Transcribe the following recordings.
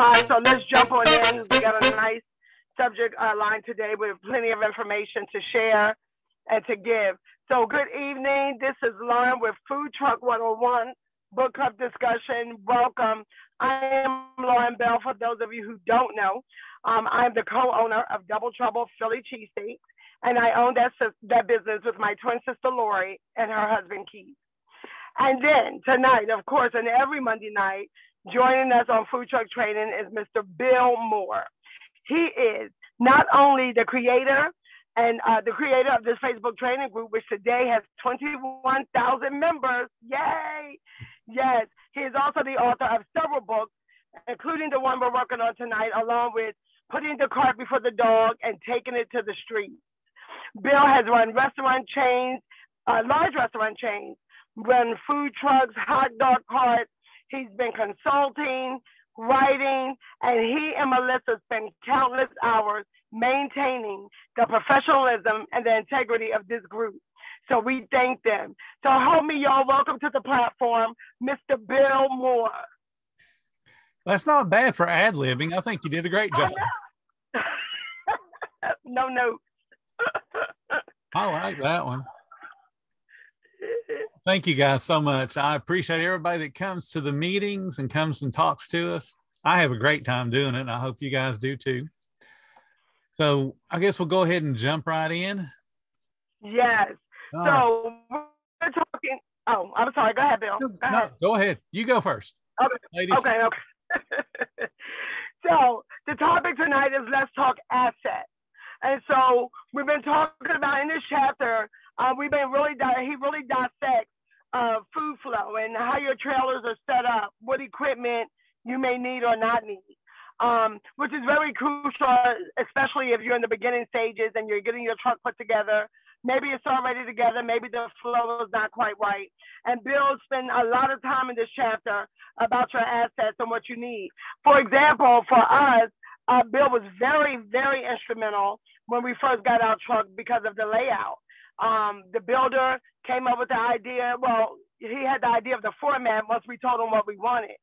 Hi, so let's jump on in. We got a nice subject line today with plenty of information to share and to give. So good evening. This is Lauren with Food Truck 101 Book Club Discussion. Welcome. I am Lauren Bell, for those of you who don't know. I'm the co-owner of Double Trouble Philly Cheesesteaks, and I own that business with my twin sister Lori and her husband Keith. And then tonight, of course, and every Monday night, joining us on Food Truck Training is Mr. Bill Moore. He is not only the creator of this Facebook training group, which today has 21,000 members. Yay! Yes, he is also the author of several books, including the one we're working on tonight, along with Putting the Cart Before the Dog and Taking It to the Street. Bill has run restaurant chains, large restaurant chains, run food trucks, hot dog carts. He's been consulting, writing, and he and Melissa spend countless hours maintaining the professionalism and the integrity of this group. So we thank them. So help me, y'all. Welcome to the platform, Mr. Bill Moore. That's not bad for ad-libbing. I think you did a great job. No notes. I like that one. Thank you guys so much. I appreciate everybody that comes to the meetings and comes and talks to us. I have a great time doing it, and I hope you guys do too. So I guess we'll go ahead and jump right in. Yes. So we're talking. Oh, I'm sorry. Go ahead, Bill. Go ahead. You go first. Okay. Ladies. Okay. So the topic tonight is let's talk assets. And so we've been talking about in this chapter, he really dissects food flow and how your trailers are set up, what equipment you may need or not need, which is very crucial, especially if you're in the beginning stages and you're getting your truck put together. Maybe it's already together, maybe the flow is not quite right. And Bill spent a lot of time in this chapter about your assets and what you need. For example, for us, Bill was very, very instrumental when we first got our truck because of the layout. The builder came up with the idea. Well, he had the idea of the format once we told him what we wanted.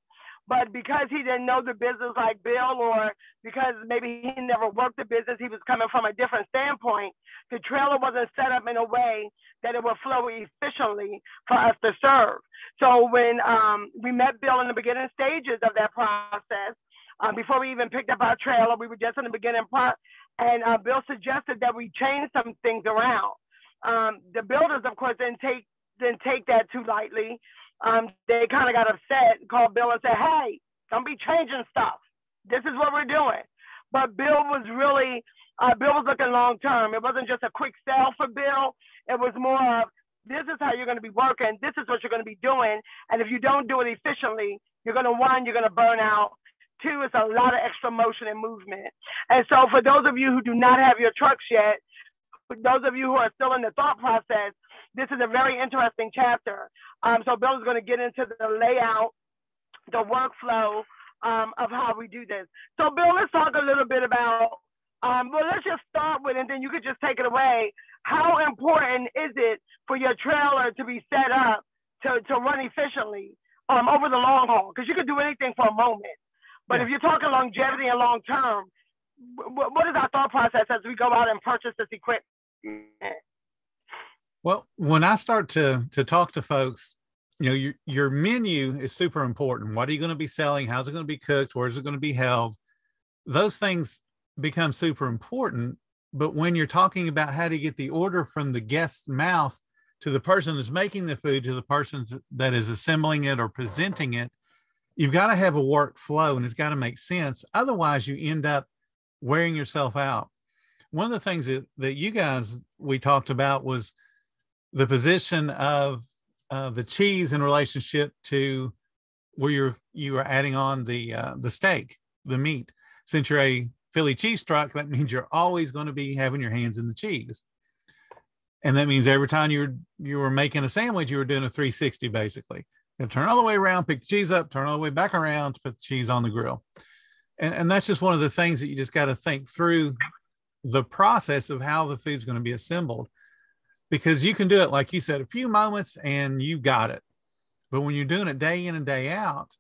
But because he didn't know the business like Bill, or because maybe he never worked the business, he was coming from a different standpoint, the trailer wasn't set up in a way that it would flow efficiently for us to serve. So when we met Bill in the beginning stages of that process, before we even picked up our trailer, we were just in the beginning part, and Bill suggested that we change some things around. The builders, of course, didn't take that too lightly. They kind of got upset, called Bill and said, hey, don't be changing stuff. This is what we're doing. But Bill was looking long term. It wasn't just a quick sell for Bill. It was more of, this is how you're going to be working. This is what you're going to be doing. And if you don't do it efficiently, you're going to burn out. Two, it's a lot of extra motion and movement. And so for those of you who do not have your trucks yet, for those of you who are still in the thought process, this is a very interesting chapter. So Bill is going to get into the layout, the workflow of how we do this. So Bill, let's talk a little bit about, let's just start with, and then you could just take it away. How important is it for your trailer to be set up to run efficiently over the long haul? Because you could do anything for a moment. But if you're talking longevity and long term, what is our thought process as we go out and purchase this equipment? Well, when I start to talk to folks, your menu is super important. What are you going to be selling? How's it going to be cooked? Where is it going to be held? Those things become super important. But when you're talking about how to get the order from the guest's mouth to the person that's making the food, to the person that is assembling it or presenting it, you've got to have a workflow, and it's got to make sense. Otherwise, you end up wearing yourself out. One of the things that you guys, we talked about was the position of the cheese in relationship to where you are adding on the steak, the meat. Since you're a Philly cheese truck, that means you're always going to be having your hands in the cheese. And that means every time you were making a sandwich, you were doing a 360 basically. And turn all the way around, pick the cheese up, turn all the way back around to put the cheese on the grill. And that's just one of the things that you just got to think through the process of how the food's going to be assembled. Because you can do it, like you said, a few moments and you got it. But when you're doing it day in and day out,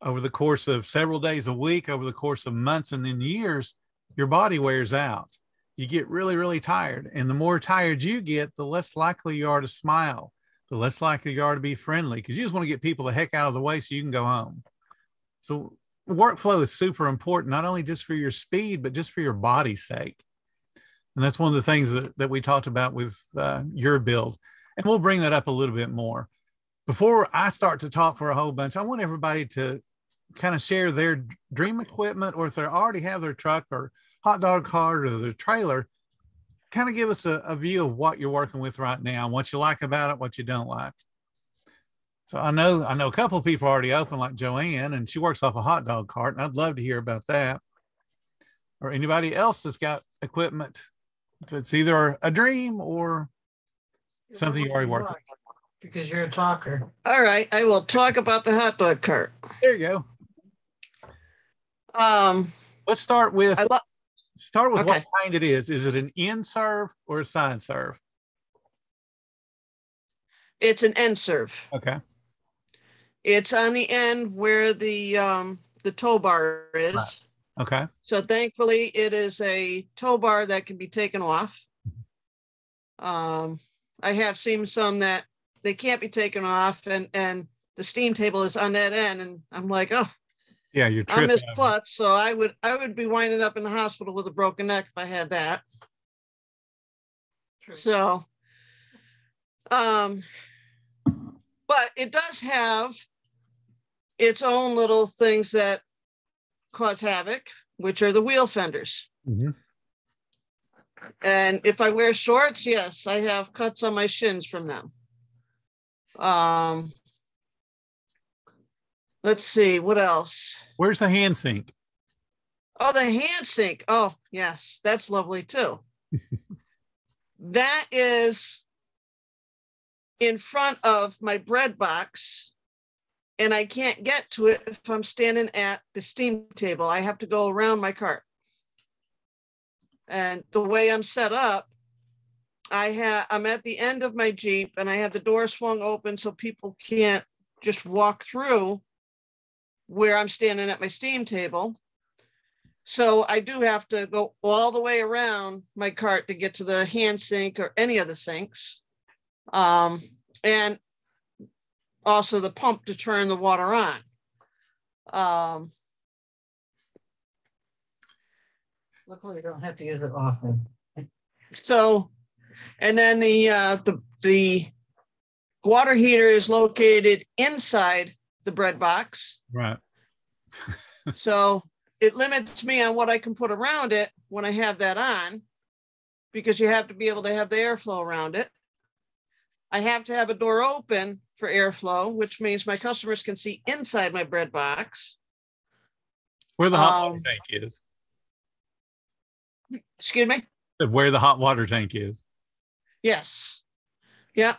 over the course of several days a week, over the course of months and then years, your body wears out. You get really, really tired. And the more tired you get, the less likely you are to smile, the less likely you are to be friendly, because you just want to get people the heck out of the way so you can go home. So workflow is super important, not only just for your speed, but just for your body's sake. And that's one of the things that we talked about with your build. And we'll bring that up a little bit more. Before I start to talk for a whole bunch, I want everybody to kind of share their dream equipment, or if they already have their truck or hot dog cart or their trailer, kind of give us a view of what you're working with right now, what you like about it, what you don't like. So I know a couple of people already open, like Joanne, and she works off a hot dog cart, and I'd love to hear about that. Or anybody else that's got equipment that's either a dream or something you already work with. Because you're a talker. All right, I will talk about the hot dog cart. There you go. Let's start with okay. What kind it is. Is it an end serve or a side serve? It's an end serve. Okay. It's on the end where the tow bar is. Right. Okay. So thankfully, it is a tow bar that can be taken off. I have seen some that they can't be taken off, and the steam table is on that end, and I'm like, oh, yeah, you're I miss klutz, so I would be winding up in the hospital with a broken neck if I had that. True. So, but it does have its own little things that cause havoc, which are the wheel fenders. Mm-hmm. And if I wear shorts, yes, I have cuts on my shins from them. Let's see, what else? Where's the hand sink? Oh, the hand sink. Oh, yes, that's lovely too. That is in front of my bread box, and I can't get to it if I'm standing at the steam table. I have to go around my cart. And the way I'm set up, I'm at the end of my Jeep, and I have the door swung open so people can't just walk through where I'm standing at my steam table. So I do have to go all the way around my cart to get to the hand sink or any of the sinks. And also the pump to turn the water on. Luckily, you don't have to use it often. So, and then the water heater is located inside the bread box. Right. So it limits me on what I can put around it when I have that on, because you have to be able to have the airflow around it. I have to have a door open for airflow, which means my customers can see inside my bread box. Where the hot water tank is. Excuse me? Where the hot water tank is. Yes. Yeah.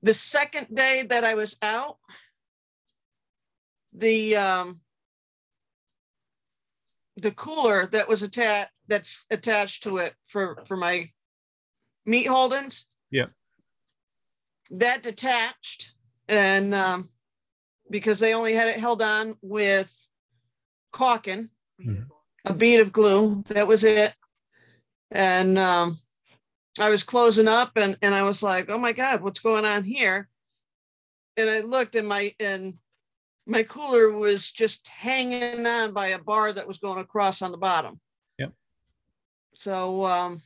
The second day that I was out, the cooler that was that's attached to it for my meat holdings. Yeah. That detached, and because they only had it held on with caulking, a bead of glue. That was it. And I was closing up, and I was like, oh my God, what's going on here? And I looked, and my cooler was just hanging on by a bar that was going across on the bottom. Yep. So,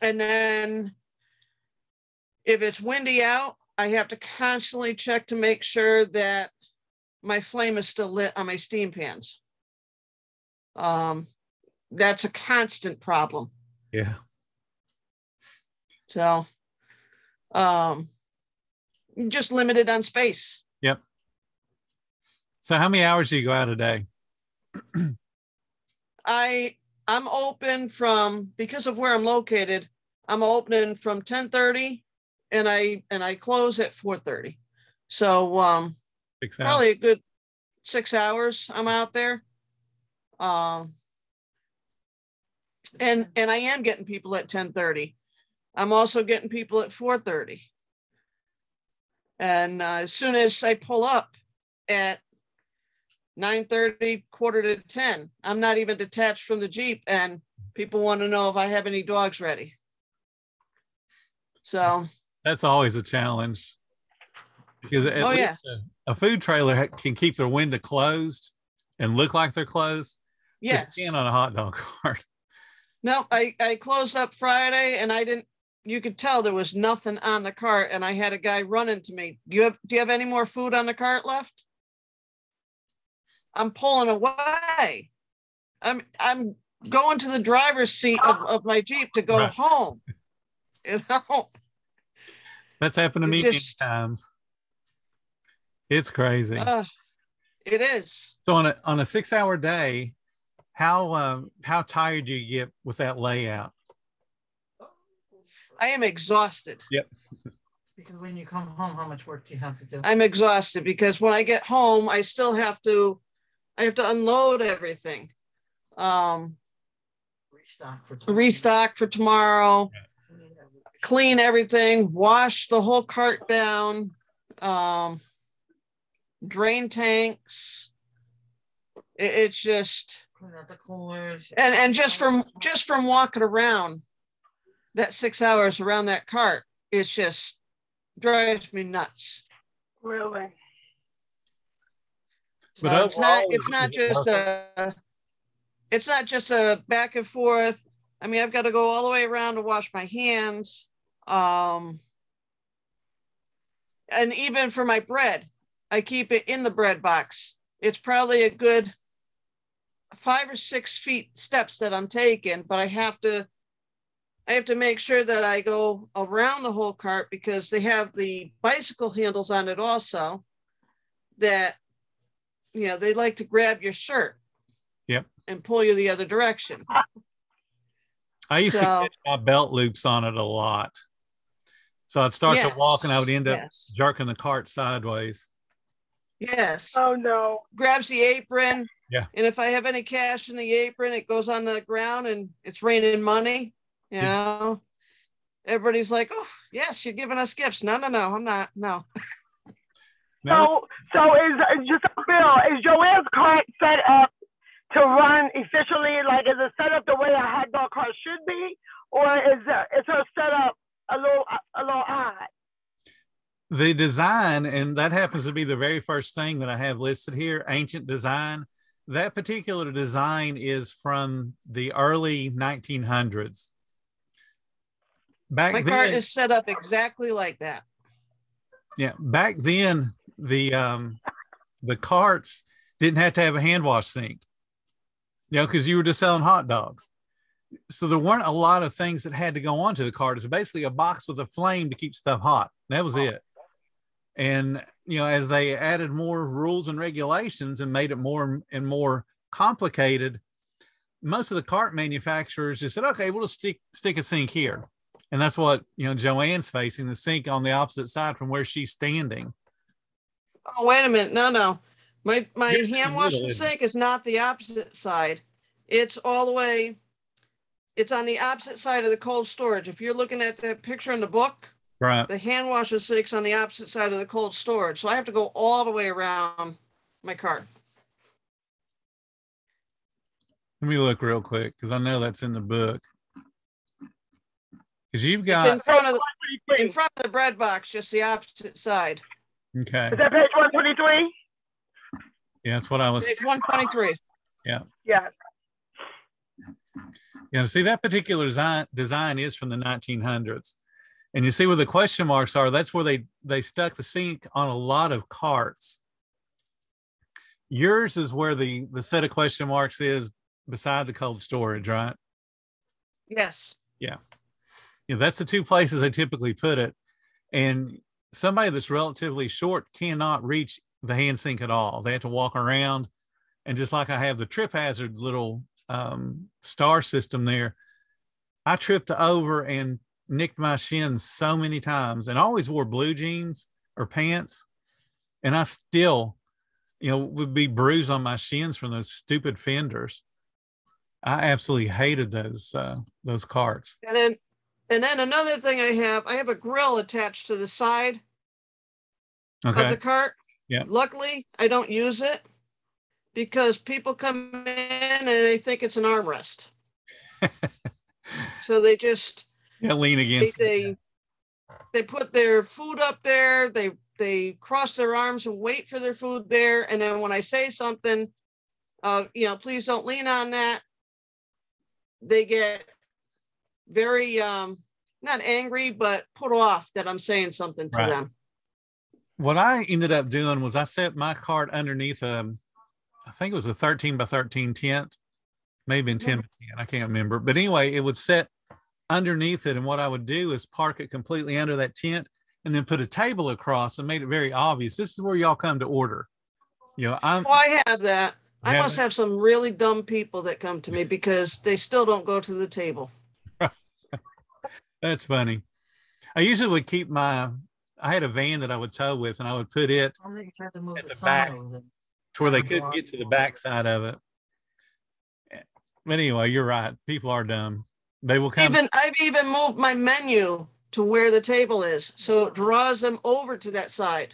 and then if it's windy out, I have to constantly check to make sure that my flame is still lit on my steam pans. That's a constant problem. Yeah. So, just limited on space. Yep. So how many hours do you go out a day? I'm open from, because of where I'm located, I'm opening from 10:30 and I close at 4:30. So probably a good 6 hours I'm out there. And I am getting people at 10:30. I'm also getting people at 4:30. And as soon as I pull up, at 9:30, quarter to 10. I'm not even detached from the Jeep, and people want to know if I have any dogs ready. So that's always a challenge, because at least a food trailer can keep their window closed and look like they're closed. Yes. You can't on a hot dog cart. No, I closed up Friday, and you could tell there was nothing on the cart, and I had a guy run into me. Do you have any more food on the cart left? I'm pulling away. I'm going to the driver's seat of my Jeep to go home. You know, that's happened to me many times. It's crazy. It is. So on a 6-hour day, how tired do you get with that layout? I am exhausted. Yep. Because when you come home, how much work do you have to do? I'm exhausted because when I get home, I still have to unload everything. Restock for tomorrow. Clean everything, wash the whole cart down, drain tanks. It's just clean out the coolers. And just from walking around that 6 hours around that cart, it just drives me nuts. Really? So it's not just a back and forth. I mean, I've got to go all the way around to wash my hands. And even for my bread, I keep it in the bread box. It's probably a good 5 or 6 feet steps that I'm taking, but I have to make sure that I go around the whole cart, because they have the bicycle handles on it also that, they like to grab your shirt. Yep. And pull you the other direction. I used to catch my belt loops on it a lot. So I'd start to walk and I would end up jerking the cart sideways. Yes. Oh, no. Grabs the apron. Yeah. And if I have any cash in the apron, it goes on the ground and it's raining money. You know, everybody's like, oh, yes, you're giving us gifts. No, I'm not. No. So is just a Bill, is Joanne's cart set up to run efficiently? Like, is it set up the way a hot dog cart should be, or is her setup a little odd? The design, and that happens to be the very first thing that I have listed here, ancient design. That particular design is from the early 1900s. My cart is set up exactly like that. Yeah, back then the carts didn't have to have a hand wash sink. Because you were just selling hot dogs. So there weren't a lot of things that had to go onto the cart. It's basically a box with a flame to keep stuff hot. That was it. And, as they added more rules and regulations and made it more and more complicated, most of the cart manufacturers just said, okay, we'll just stick a sink here. And that's what, Joanne's facing, the sink on the opposite side from where she's standing. Oh, wait a minute. No. My hand washing sink is not the opposite side. It's all the way. It's on the opposite side of the cold storage. If you're looking at the picture in the book, right, the hand washing sink's on the opposite side of the cold storage. So I have to go all the way around my cart. Let me look real quick, because I know that's in the book. Because you've got it's in front of the bread box, just the opposite side. Okay. Is that page 123? Yeah, that's what I was. Page 123. Yeah. Yeah. Yeah. See, that particular design is from the 1900s, and you see where the question marks are. That's where they stuck the sink on a lot of carts. Yours is where the set of question marks is beside the cold storage, right? Yes. Yeah. That's the two places they typically put it. And somebody that's relatively short cannot reach the hand sink at all. They have to walk around. And just like I have the trip hazard little star system there, I tripped over and nicked my shins so many times, and I always wore blue jeans or pants. And I still, would be bruised on my shins from those stupid fenders. I absolutely hated those carts. And then another thing I have a grill attached to the side of the cart. Yeah. Luckily, I don't use it because people come in and they think it's an armrest. So they just lean against they put their food up there. They cross their arms and wait for their food there. And then when I say something, please don't lean on that, they get very not angry, but put off that I'm saying something to them. What I ended up doing was I set my cart underneath I think it was a 13 by 13 tent, maybe in 10 by 10, I can't remember. But anyway, it would set underneath it. And what I would do is park it completely under that tent and then put a table across and made it very obvious. This is where y'all come to order. I have that. I must have some really dumb people that come to me because they still don't go to the table. That's funny. I usually would keep I had a van that I would tow with, and I would put it at the back to where they couldn't get to the back side of it. But anyway, you're right. People are dumb. They will come. I've even moved my menu to where the table is, so it draws them over to that side.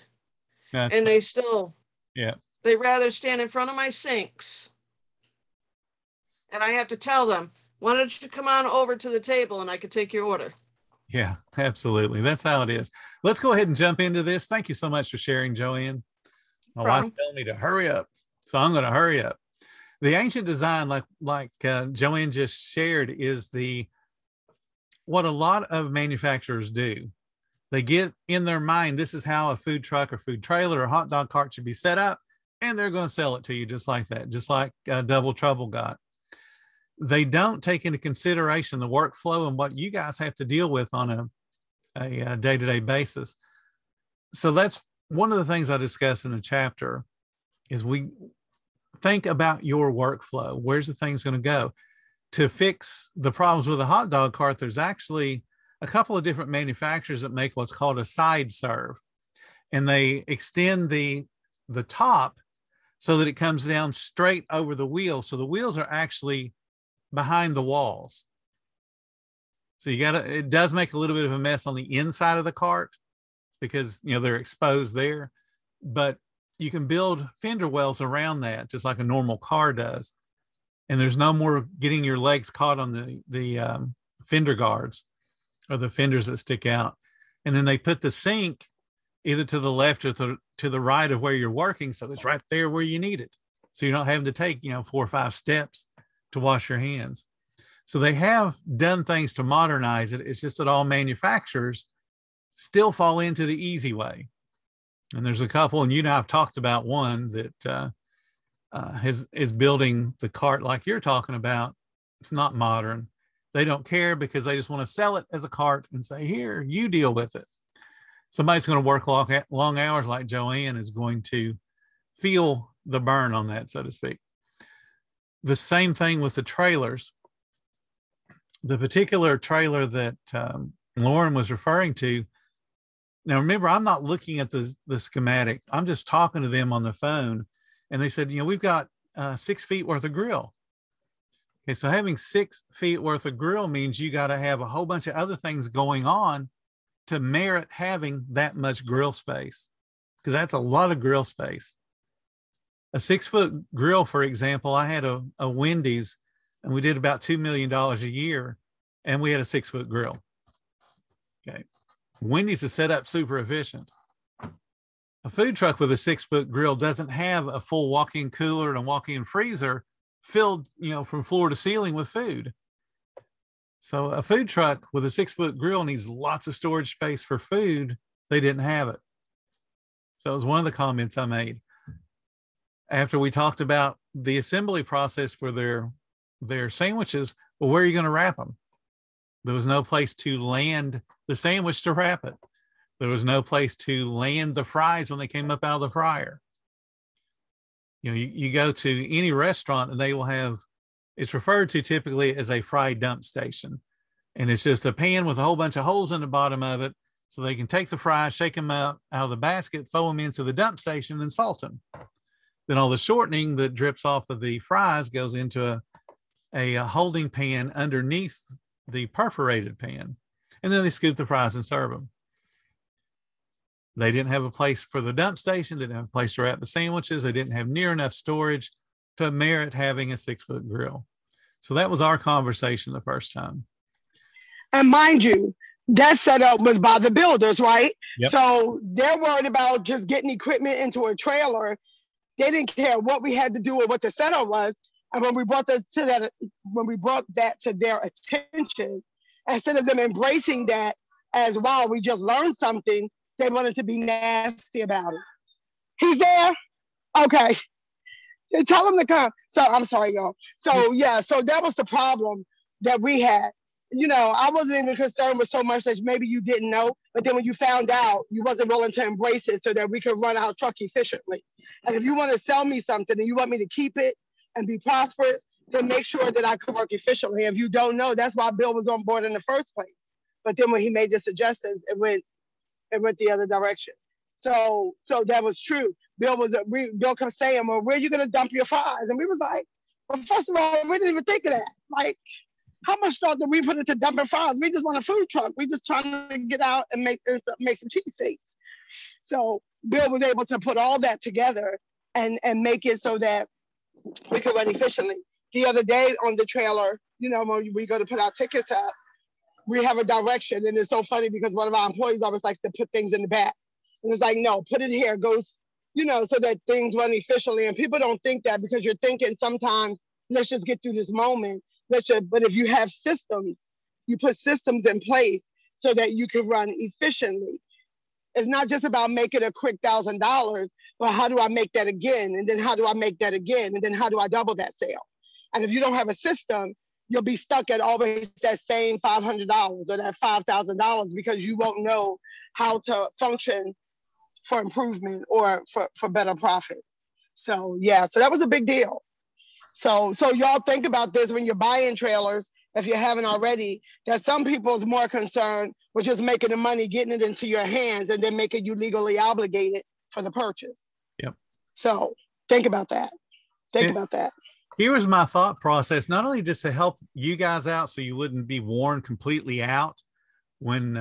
And they still, they rather stand in front of my sinks. And I have to tell them, why don't you come on over to the table and I can take your order. Yeah, absolutely. That's how it is. Let's go ahead and jump into this. Thank you so much for sharing, Joanne. My wife's telling me to hurry up, so I'm going to hurry up. The ancient design, like Joanne just shared, is what a lot of manufacturers do. They get in their mind, this is how a food truck or food trailer or hot dog cart should be set up, and they're going to sell it to you just like that, just like Double Trouble got. They don't take into consideration the workflow and what you guys have to deal with on a day-to-day basis. So that's one of the things I discuss in the chapter is we think about your workflow. Where's the things going to go? To fix the problems with a hot dog cart, there's actually a couple of different manufacturers that make what's called a side serve. And they extend the top so that it comes down straight over the wheel. So the wheels are actually behind the walls. So it does make a little bit of a mess on the inside of the cart because, they're exposed there, but you can build fender wells around that just like a normal car does. And there's no more getting your legs caught on the fender guards or the fenders that stick out. And then they put the sink either to the left or to the right of where you're working. So it's right there where you need it. So you're not having to take, 4 or 5 steps to wash your hands. So they have done things to modernize it. It's just that all manufacturers still fall into the easy way. And there's a couple, and I've talked about one that is building the cart like you're talking about. It's not modern. They don't care because they just want to sell it as a cart and say, here, you deal with it. Somebody's going to work long hours like Joanne is going to feel the burn on that, so to speak. The same thing with the trailers. The particular trailer that Lauren was referring to. Now, remember, I'm not looking at the schematic. I'm just talking to them on the phone. And they said, we've got 6 feet worth of grill. Okay, so having 6 feet worth of grill means you got to have a whole bunch of other things going on to merit having that much grill space, because that's a lot of grill space. A 6-foot grill, for example, I had a Wendy's, and we did about $2 million a year, and we had a 6-foot grill. Okay. Wendy's is set up super efficient. A food truck with a 6-foot grill doesn't have a full walk-in cooler and a walk-in freezer filled, from floor to ceiling with food. So a food truck with a 6-foot grill needs lots of storage space for food. They didn't have it. So it was one of the comments I made. After we talked about the assembly process for their sandwiches, well, where are you going to wrap them? There was no place to land the sandwich to wrap it. There was no place to land the fries when they came up out of the fryer. You go to any restaurant and they will have, it's referred to typically as a fry dump station. And it's just a pan with a whole bunch of holes in the bottom of it so they can take the fries, shake them out of the basket, throw them into the dump station and salt them. Then all the shortening that drips off of the fries goes into a holding pan underneath the perforated pan. And then they scoop the fries and serve them. They didn't have a place for the dump station, didn't have a place to wrap the sandwiches. They didn't have near enough storage to merit having a 6-foot grill. So that was our conversation the first time. And mind you, that setup was by the builders, right? Yep. So they're worried about just getting equipment into a trailer. They didn't care what we had to do or what the setup was. And when we brought that to their attention, instead of them embracing that as, wow, we just learned something, they wanted to be nasty about it. He's there? Okay. Tell him to come. So I'm sorry, y'all. So yeah, so that was the problem that we had. You know, I wasn't even concerned with so much that maybe you didn't know, but then when you found out, you wasn't willing to embrace it so that we could run our truck efficiently. And if you want to sell me something and you want me to keep it and be prosperous, then make sure that I could work efficiently. If you don't know, that's why Bill was on board in the first place. But then when he made the suggestions, it went the other direction. So that was true. Bill kept saying, well, where are you going to dump your fries? And we was like, well, first of all, we didn't even think of that. Like, how much thought did we put into dumping fries? We just want a food truck. We just trying to get out and make some cheesesteaks. So Bill was able to put all that together and make it so that we could run efficiently. The other day on the trailer, you know, when we go to put our tickets up, we have a direction. And it's so funny because one of our employees always likes to put things in the back. And it's like, no, put it here, goes, you know, so that things run efficiently. And people don't think that because you're thinking sometimes, let's just get through this moment. But if you have systems, you put systems in place so that you can run efficiently. It's not just about making a quick $1,000, but how do I make that again? And then how do I make that again? And then how do I double that sale? And if you don't have a system, you'll be stuck at always that same $500 or that $5,000 because you won't know how to function for improvement or for better profits. So yeah, so that was a big deal. So y'all think about this when you're buying trailers, if you haven't already, that some people's more concerned with just making the money, getting it into your hands, and then making you legally obligated for the purchase. Yep. So think about that. Think about that. Here was my thought process, not only just to help you guys out so you wouldn't be worn completely out when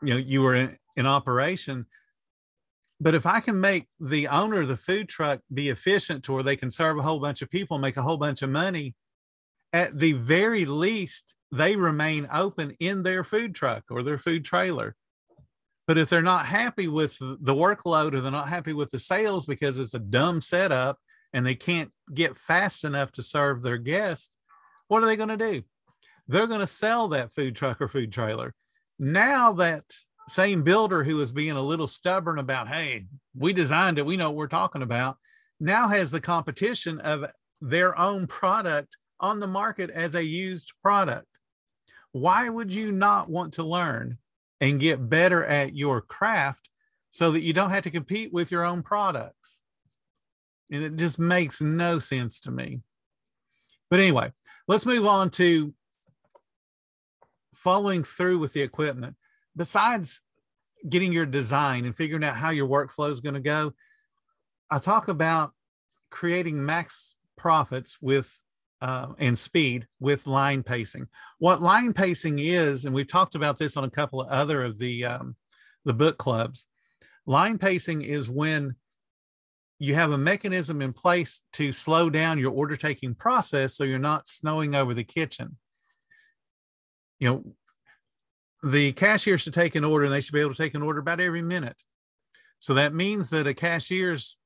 you were in operation, but if I can make the owner of the food truck be efficient to where they can serve a whole bunch of people, make a whole bunch of money, at the very least, they remain open in their food truck or their food trailer. But if they're not happy with the workload or they're not happy with the sales because it's a dumb setup and they can't get fast enough to serve their guests, what are they going to do? They're going to sell that food truck or food trailer. Now that same builder who was being a little stubborn about, hey, we designed it, we know what we're talking about, now has the competition of their own product on the market as a used product. Why would you not want to learn and get better at your craft so that you don't have to compete with your own products? And it just makes no sense to me. But anyway, let's move on to following through with the equipment. Besides getting your design and figuring out how your workflow is going to go, I talk about creating max profits with and speed with line pacing. What line pacing is, and we've talked about this on a couple of other of the book clubs, line pacing is when you have a mechanism in place to slow down your order taking process so you're not snowing over the kitchen. You know, the cashier should take an order and they should be able to take an order about every minute. So that means that a cashier's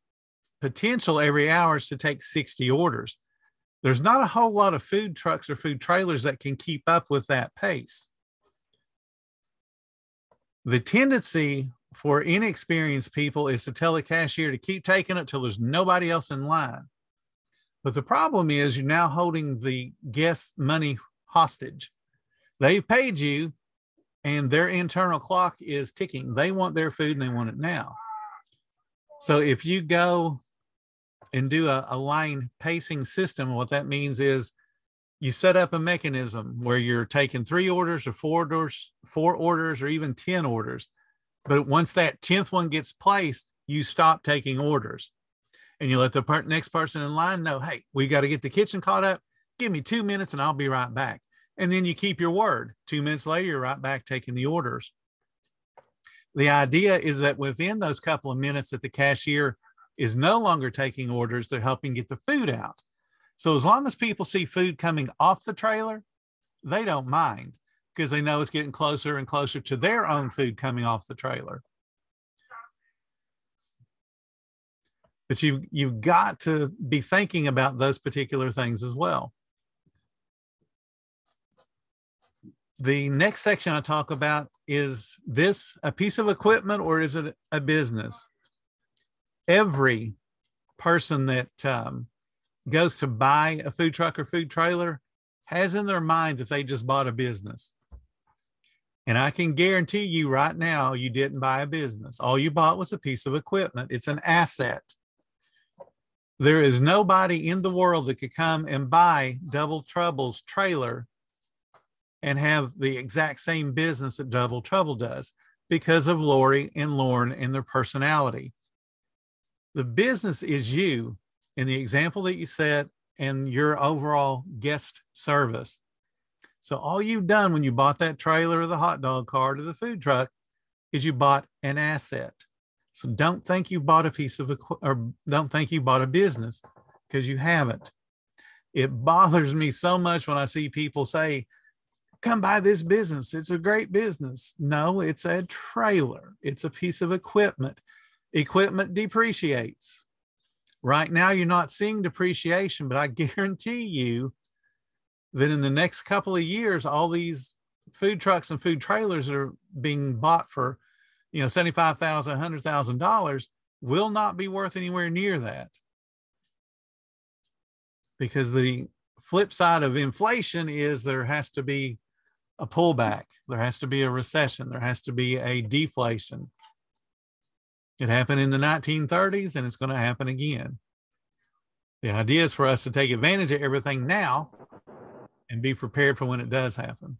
potential every hour is to take 60 orders. There's not a whole lot of food trucks or food trailers that can keep up with that pace. The tendency for inexperienced people is to tell the cashier to keep taking it till there's nobody else in line. But the problem is you're now holding the guest's money hostage. They paid you and their internal clock is ticking. They want their food and they want it now. So if you go and do a line pacing system, what that means is you set up a mechanism where you're taking 3 orders or 4 orders or even 10 orders. But once that 10th one gets placed, you stop taking orders. And you let the next person in line know, hey, we got to get the kitchen caught up. Give me 2 minutes and I'll be right back. And then you keep your word. 2 minutes later, you're right back taking the orders. The idea is that within those couple of minutes that the cashier is no longer taking orders, they're helping get the food out. So as long as people see food coming off the trailer, they don't mind because they know it's getting closer and closer to their own food coming off the trailer. But you've got to be thinking about those particular things as well. The next section I talk about, is this a piece of equipment or is it a business? Every person that goes to buy a food truck or food trailer has in their mind that they just bought a business. And I can guarantee you right now, you didn't buy a business. All you bought was a piece of equipment. It's an asset. There is nobody in the world that could come and buy Double Trouble's trailer and have the exact same business that Double Trouble does because of Lori and Lauren and their personality. The business is you in the example that you set and your overall guest service. So all you've done when you bought that trailer or the hot dog cart or the food truck is you bought an asset. So don't think you bought a piece of or don't think you bought a business, because you haven't. It bothers me so much when I see people say, come buy this business. It's a great business. No, it's a trailer. It's a piece of equipment. Equipment depreciates. Right now, you're not seeing depreciation, but I guarantee you that in the next couple of years, all these food trucks and food trailers that are being bought for, $75,000, $100,000 will not be worth anywhere near that. Because the flip side of inflation is there has to be a pullback. There has to be a recession. There has to be a deflation. It happened in the 1930s and it's going to happen again. The idea is for us to take advantage of everything now and be prepared for when it does happen.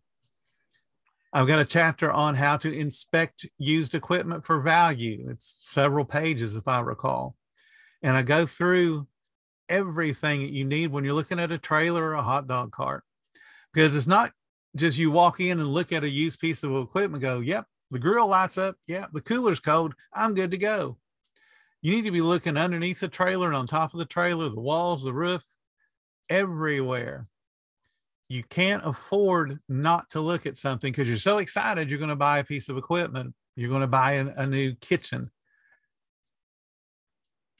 I've got a chapter on how to inspect used equipment for value. It's several pages, if I recall. And I go through everything that you need when you're looking at a trailer or a hot dog cart, because it's not just you walk in and look at a used piece of equipment and go, yep, the grill lights up. Yeah, the cooler's cold. I'm good to go. You need to be looking underneath the trailer and on top of the trailer, the walls, the roof, everywhere. You can't afford not to look at something because you're so excited you're going to buy a piece of equipment. You're going to buy a new kitchen.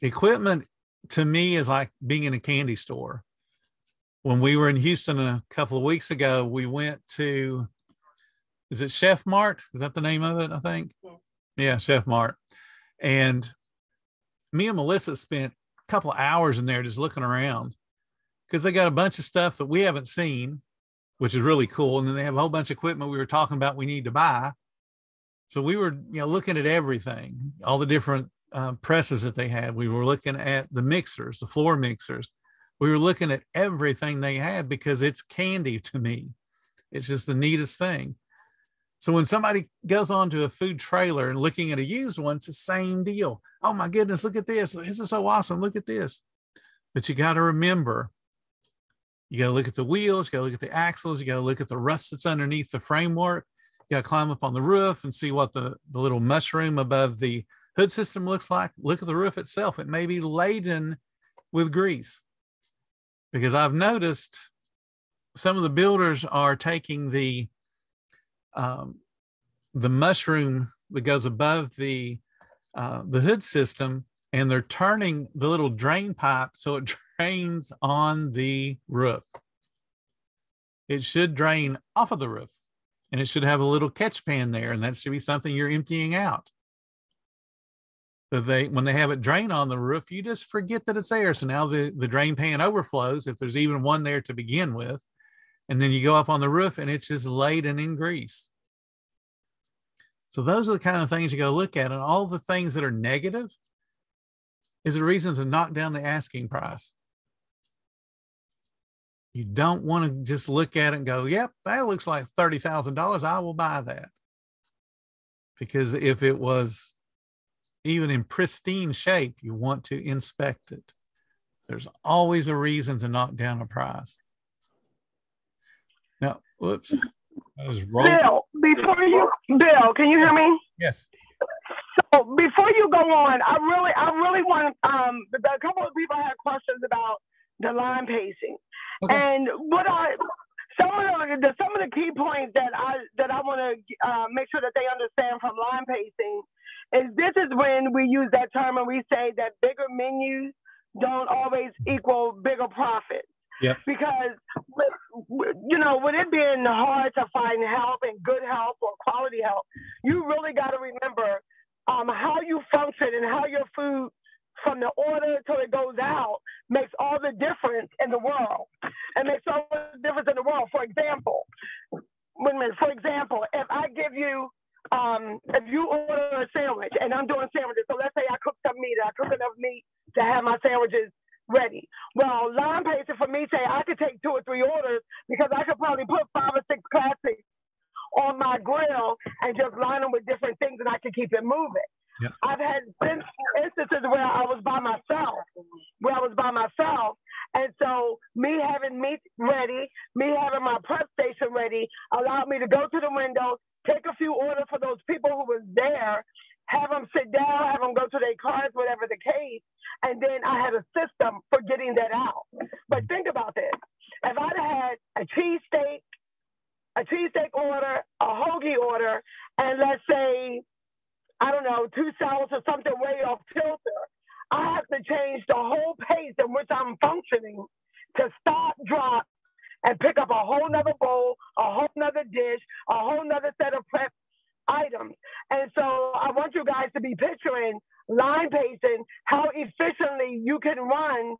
Equipment to me is like being in a candy store. When we were in Houston a couple of weeks ago, we went to, is it Chef Mart? Is that the name of it, I think? Yes. Yeah, Chef Mart. And me and Melissa spent a couple of hours in there just looking around because they got a bunch of stuff that we haven't seen, which is really cool. And then they have a whole bunch of equipment we were talking about we need to buy. So we were, looking at everything, all the different presses that they had. We were looking at the mixers, the floor mixers. We were looking at everything they had because it's candy to me. It's just the neatest thing. So when somebody goes on to a food trailer and looking at a used one, it's the same deal. Oh my goodness, look at this. This is so awesome. Look at this. But you got to remember, you got to look at the wheels, you got to look at the axles, you got to look at the rust that's underneath the framework. You got to climb up on the roof and see what the little mushroom above the hood system looks like. Look at the roof itself. It may be laden with grease. Because I've noticed some of the builders are taking the mushroom that goes above the hood system, and they're turning the little drain pipe so it drains on the roof. It should drain off of the roof, and it should have a little catch pan there, and that should be something you're emptying out. So when they have it drain on the roof, you just forget that it's there. So now the drain pan overflows, if there's even one there to begin with. And then you go up on the roof and it's just laden in grease. So those are the kind of things you got to look at. And all the things that are negative is a reason to knock down the asking price. You don't want to just look at it and go, yep, that looks like $30,000. I will buy that. Because if it was even in pristine shape, you want to inspect it. There's always a reason to knock down a price. Now, whoops. I was rolling. Bill, Bill, can you hear me? Yes. before you go on, I really want a couple of people had questions about the line pacing, Okay. and what I some of the key points that I want to make sure that they understand from line pacing is this is when we use that term and we say that bigger menus don't always equal bigger profits. Yep. Because with it being hard to find help and good help or quality help, you really got to remember how you function and how your food from the order till it goes out makes all the difference in the world. It makes all the difference in the world. For example, if I give you if you order a sandwich and I'm doing sandwiches, so let's say I cook some meat, I cook enough meat to have my sandwiches ready. Well, line pacing for me say I could take 2 or 3 orders because I could probably put 5 or 6 classics on my grill and just line them with different things and I can keep it moving. Yep. I've had instances where I was by myself, and so me having meat ready, me having my prep station ready, allowed me to go to the window, take a few orders for those people who was there, have them sit down, have them go to their cars, whatever the case, and then I had a system for getting that out. But think about this. If I'd had a cheesesteak order, a hoagie order, and let's say, I don't know, 2 salads or something way off kilter, I have to change the whole pace in which I'm functioning to stop, drop, and pick up a whole nother bowl, a whole nother dish, a whole nother set of prep items. And so I want you guys to be picturing line pacing, how efficiently you can run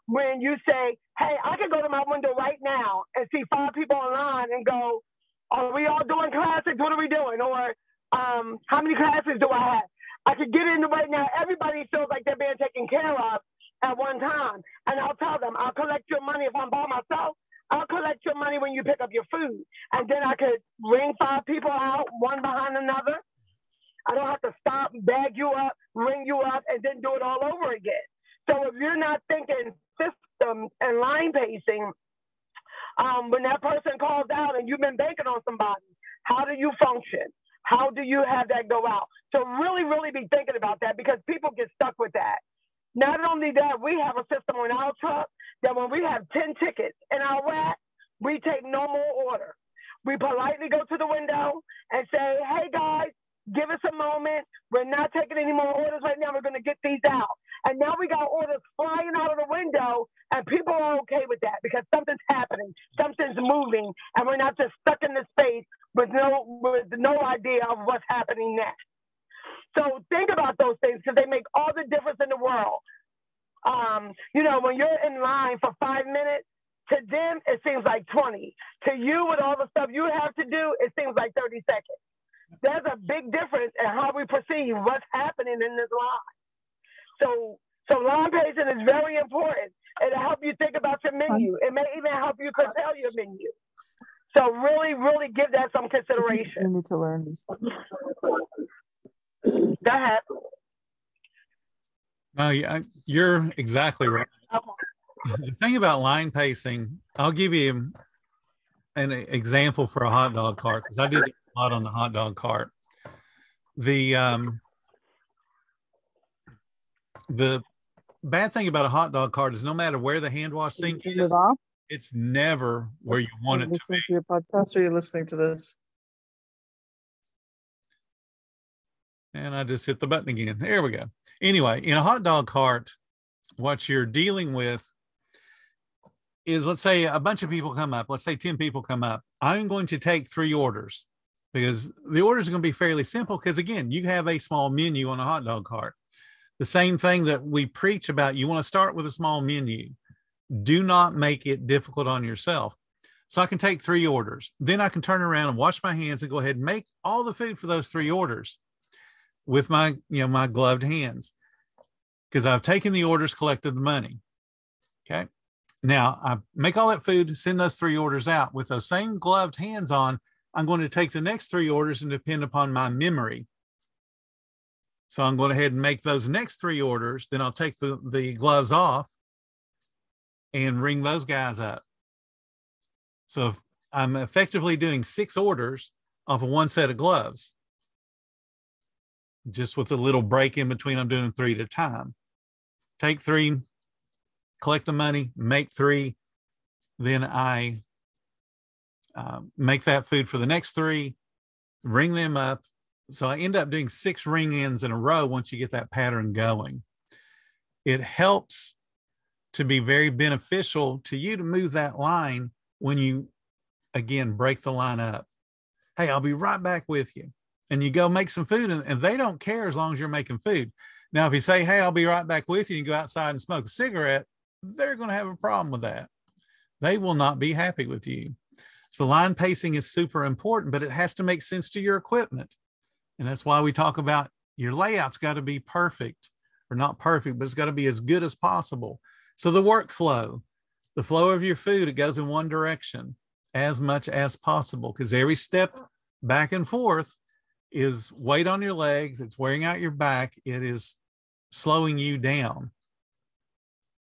when you say, hey, I can go to my window right now and see 5 people online and go, are we all doing classics? What are we doing? Or how many classes do I have? I could get in right now. Everybody feels like they're being taken care of at one time. And I'll tell them, I'll collect your money if I'm by myself. I'll collect your money when you pick up your food. And then I could ring 5 people out, one behind another. I don't have to stop, bag you up, ring you up, and then do it all over again. So if you're not thinking systems and line pacing, when that person calls out and you've been banking on somebody, how do you function? How do you have that go out? So really, really be thinking about that because people get stuck with that. Not only that, we have a system on our truck that when we have 10 tickets in our rack, we take no more order. We politely go to the window and say, hey guys, give us a moment. We're not taking any more orders right now. We're going to get these out. And now we got orders flying out of the window and people are okay with that because something's happening, something's moving, and we're not just stuck in the space with no idea of what's happening next. So think about those things because they make all the difference in the world. When you're in line for 5 minutes, to them, it seems like 20. To you, with all the stuff you have to do, it seems like 30 seconds. There's a big difference in how we perceive what's happening in this line. So line pacing is very important. It'll help you think about your menu. It may even help you curtail your menu. So really, really give that some consideration. You need to learn this. Go ahead. No, you're exactly right. Okay. The thing about line pacing, I'll give you an example for a hot dog cart because I did a lot on the hot dog cart. The bad thing about a hot dog cart is no matter where the hand wash sink is, it's never where you want it to be. To your podcast, or you're listening to this? And I just hit the button again. There we go. Anyway, in a hot dog cart, what you're dealing with is, let's say a bunch of people come up. Let's say 10 people come up. I'm going to take 3 orders because the orders are going to be fairly simple because, again, you have a small menu on a hot dog cart. The same thing that we preach about, you want to start with a small menu. Do not make it difficult on yourself. So I can take 3 orders. Then I can turn around and wash my hands and go ahead and make all the food for those 3 orders with my gloved hands because I've taken the orders, collected the money. Okay. Now I make all that food, send those 3 orders out with those same gloved hands on. I'm going to take the next 3 orders and depend upon my memory. So I'm going ahead and make those next 3 orders. Then I'll take the gloves off and ring those guys up. So I'm effectively doing 6 orders off of 1 set of gloves. just with a little break in between. I'm doing 3 at a time. Take 3, collect the money, make 3. Then I make that food for the next 3, ring them up. So I end up doing 6 ring ins in a row once you get that pattern going. It helps to be very beneficial to you to move that line when you, again, break the line up. Hey, I'll be right back with you. And you go make some food, and they don't care as long as you're making food. Now, if you say, hey, I'll be right back with you, and you go outside and smoke a cigarette, they're going to have a problem with that. They will not be happy with you. So line pacing is super important, but it has to make sense to your equipment. And that's why we talk about your layout's got to be perfect, or not perfect, but it's got to be as good as possible. So the workflow, the flow of your food, it goes in one direction as much as possible, because every step back and forth is weight on your legs. It's wearing out your back. It is slowing you down,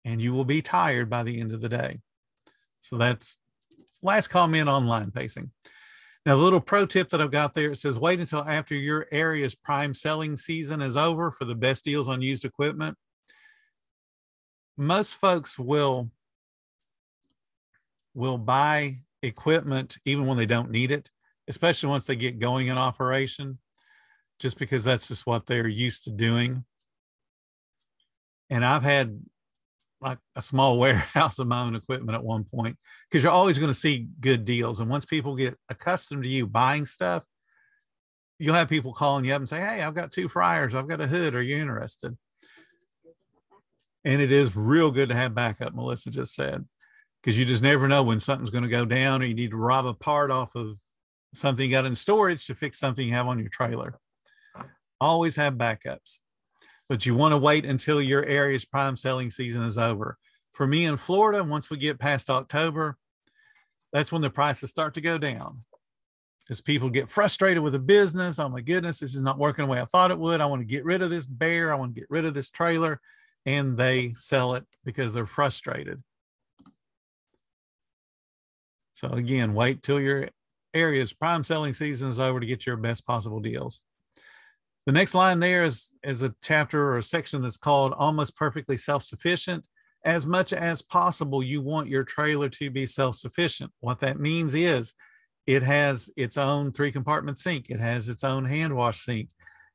and you will be tired by the end of the day. So that's last comment on line pacing. Now, the little pro tip that I've got there, it says, wait until after your area's prime selling season is over for the best deals on used equipment. Most folks will buy equipment even when they don't need it, especially once they get going in operation, just because that's just what they're used to doing. And I've had like a small warehouse of my own equipment at one point, because you're always going to see good deals. And once people get accustomed to you buying stuff, you'll have people calling you up and say, hey, I've got 2 fryers, I've got a hood, are you interested? And it is real good to have backup, Melissa just said, because you just never know when something's going to go down, or you need to rob a part off of something you got in storage to fix something you have on your trailer. Always have backups, but you want to wait until your area's prime selling season is over. For me in Florida, once we get past October, that's when the prices start to go down, because people get frustrated with the business. Oh my goodness, this is not working the way I thought it would. I want to get rid of this bear. I want to get rid of this trailer. And they sell it because they're frustrated. So again, wait till your area's prime selling season is over to get your best possible deals. The next line there is a chapter or a section that's called Almost Perfectly Self-Sufficient. As much as possible, you want your trailer to be self-sufficient. What that means is it has its own 3-compartment sink. It has its own hand wash sink.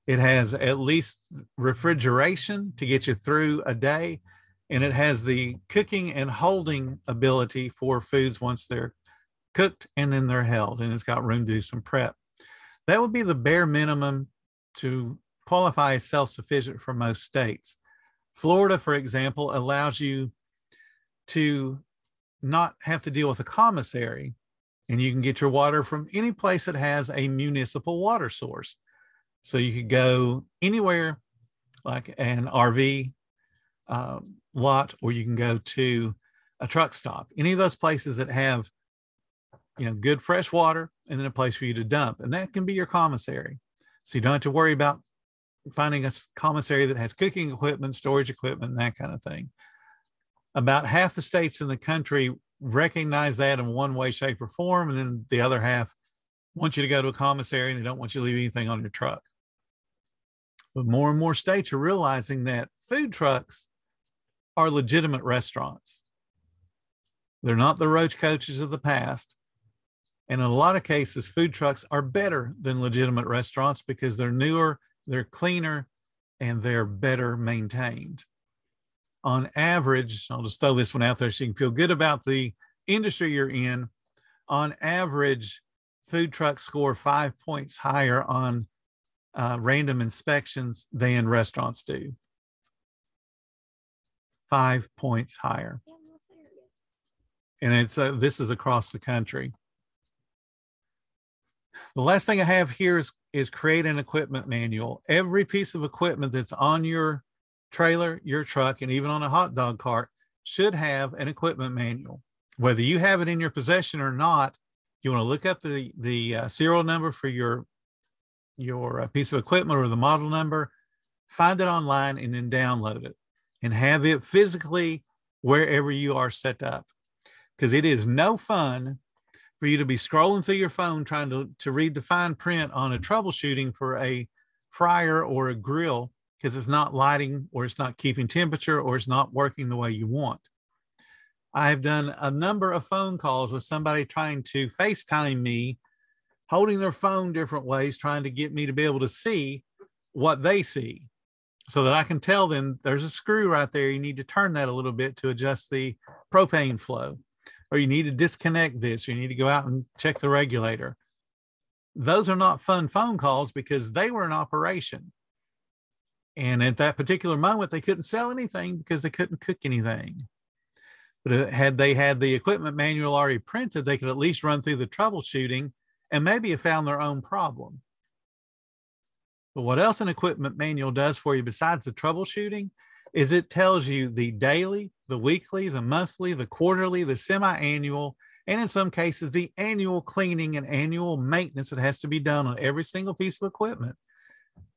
It has at least refrigeration to get you through a day. And it has the cooking and holding ability for foods once they're cooked and then they're held. And it's got room to do some prep. That would be the bare minimum to qualify as self-sufficient for most states. Florida, for example, allows you to not have to deal with a commissary, and you can get your water from any place that has a municipal water source. So you could go anywhere, like an RV lot, or you can go to a truck stop. Any of those places that have, good fresh water, and then a place for you to dump, and that can be your commissary. So you don't have to worry about finding a commissary that has cooking equipment, storage equipment, and that kind of thing. About half the states in the country recognize that in one way, shape, or form, and then the other half want you to go to a commissary, and they don't want you to leave anything on your truck. But more and more states are realizing that food trucks are legitimate restaurants. They're not the roach coaches of the past. And in a lot of cases, food trucks are better than legitimate restaurants because they're newer, they're cleaner, and they're better maintained. On average, I'll just throw this one out there so you can feel good about the industry you're in. On average, food trucks score 5 points higher on random inspections than restaurants do. 5 points higher. And it's this is across the country. The last thing I have here is create an equipment manual. Every piece of equipment that's on your trailer, your truck, and even on a hot dog cart should have an equipment manual. Whether you have it in your possession or not, you want to look up the serial number for your piece of equipment or the model number, find it online, and then download it and have it physically wherever you are set up. Because it is no fun for you to be scrolling through your phone trying to read the fine print on a troubleshooting for a fryer or a grill because it's not lighting, or it's not keeping temperature, or it's not working the way you want. I've done a number of phone calls with somebody trying to FaceTime me, holding their phone different ways, trying to get me to be able to see what they see so that I can tell them there's a screw right there. You need to turn that a little bit to adjust the propane flow, or you need to disconnect this, or you need to go out and check the regulator. Those are not fun phone calls because they were in operation. And at that particular moment, they couldn't sell anything because they couldn't cook anything. But had they had the equipment manual already printed, they could at least run through the troubleshooting and maybe have found their own problem. But what else an equipment manual does for you besides the troubleshooting is it tells you the daily, the weekly, the monthly, the quarterly, the semi-annual, and in some cases, the annual cleaning and annual maintenance that has to be done on every single piece of equipment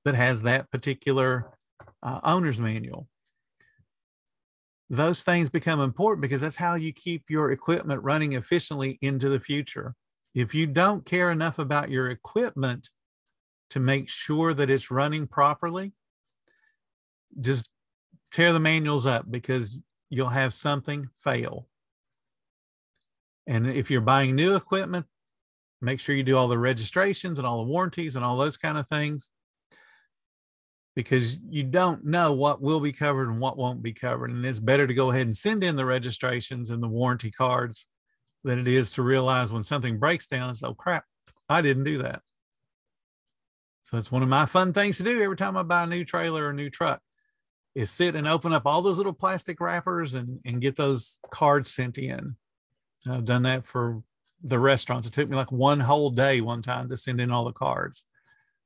that has that particular owner's manual. Those things become important because that's how you keep your equipment running efficiently into the future. If you don't care enough about your equipment to make sure that it's running properly, just tear the manuals up because you'll have something fail. And if you're buying new equipment, make sure you do all the registrations and all the warranties and all those kind of things, because you don't know what will be covered and what won't be covered. And it's better to go ahead and send in the registrations and the warranty cards than it is to realize when something breaks down, it's, oh crap, I didn't do that. So it's one of my fun things to do every time I buy a new trailer or a new truck is sit and open up all those little plastic wrappers and get those cards sent in. I've done that for the restaurants. It took me like one whole day one time to send in all the cards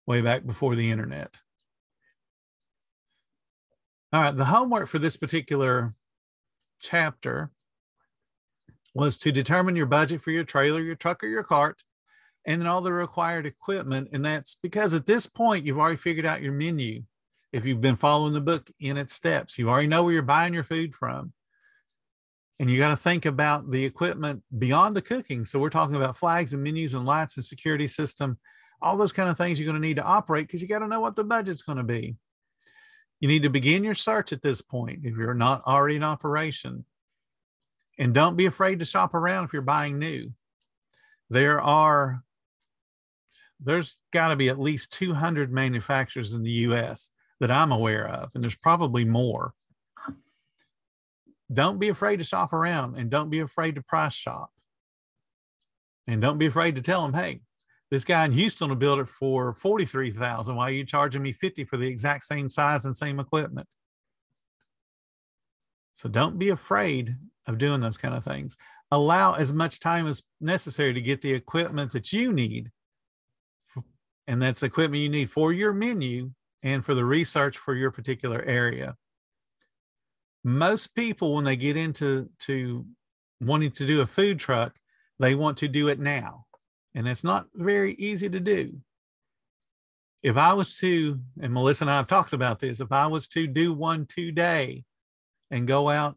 way back before the internet. All right, the homework for this particular chapter was to determine your budget for your trailer, your truck, or your cart, and then all the required equipment. And that's because at this point, you've already figured out your menu. If you've been following the book in its steps, you already know where you're buying your food from. And you got to think about the equipment beyond the cooking. So we're talking about flags and menus and lights and security system, all those kind of things you're going to need to operate because you got to know what the budget's going to be. You need to begin your search at this point if you're not already in operation. And don't be afraid to shop around if you're buying new. There's got to be at least 200 manufacturers in the US that I'm aware of, and there's probably more. Don't be afraid to shop around, and don't be afraid to price shop. And don't be afraid to tell them, hey, this guy in Houston will build it for $43,000. Why are you charging me $50 for the exact same size and same equipment? So don't be afraid of doing those kind of things. Allow as much time as necessary to get the equipment that you need. And that's equipment you need for your menu and for the research for your particular area. Most people, when they get into wanting to do a food truck, they want to do it now. And it's not very easy to do. If I was to, and Melissa and I have talked about this, if I was to do one today and go out,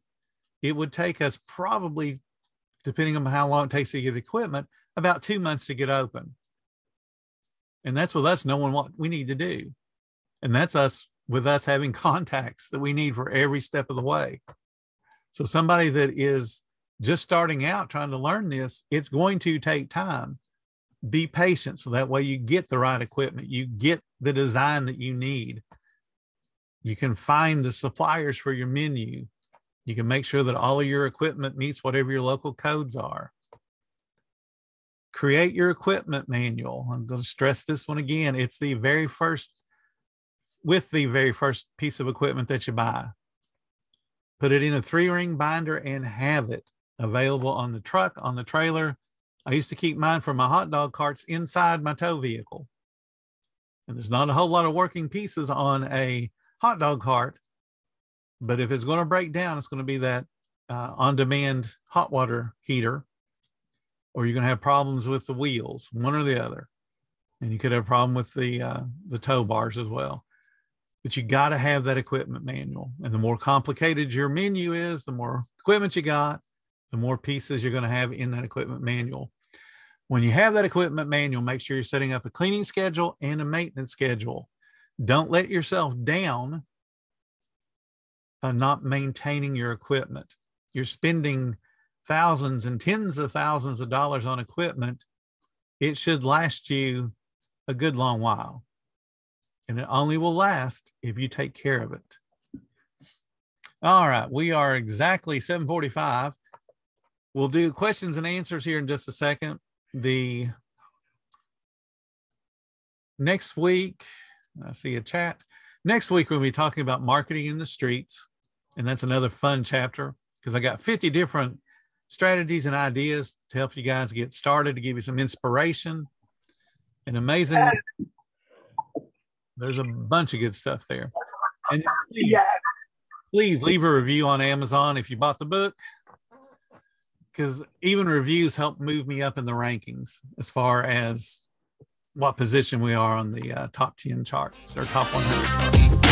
it would take us probably, depending on how long it takes to get the equipment, about 2 months to get open. And that's with us knowing what we need to do. And that's us with us having contacts that we need for every step of the way. So somebody that is just starting out trying to learn this, it's going to take time. Be patient so that way you get the right equipment. You get the design that you need. You can find the suppliers for your menu. You can make sure that all of your equipment meets whatever your local codes are. Create your equipment manual. I'm going to stress this one again. It's the very first piece of equipment that you buy. Put it in a 3-ring binder and have it available on the truck, on the trailer. I used to keep mine for my hot dog carts inside my tow vehicle. And there's not a whole lot of working pieces on a hot dog cart, but if it's going to break down, it's going to be that on-demand hot water heater, or you're going to have problems with the wheels, one or the other. And you could have a problem with the tow bars as well. But you got to have that equipment manual. And the more complicated your menu is, the more equipment you got, the more pieces you're going to have in that equipment manual. When you have that equipment manual, make sure you're setting up a cleaning schedule and a maintenance schedule. Don't let yourself down by not maintaining your equipment. You're spending thousands and tens of thousands of dollars on equipment. It should last you a good long while. And it only will last if you take care of it. All right, we are exactly 7:45. We'll do questions and answers here in just a second. The next week, I see a chat. Next week, we'll be talking about marketing in the streets. And that's another fun chapter because I got 50 different strategies and ideas to help you guys get started, to give you some inspiration and amazing. There's a bunch of good stuff there. And please leave a review on Amazon if you bought the book, because even reviews help move me up in the rankings as far as what position we are on the top 10 charts or top 100 charts.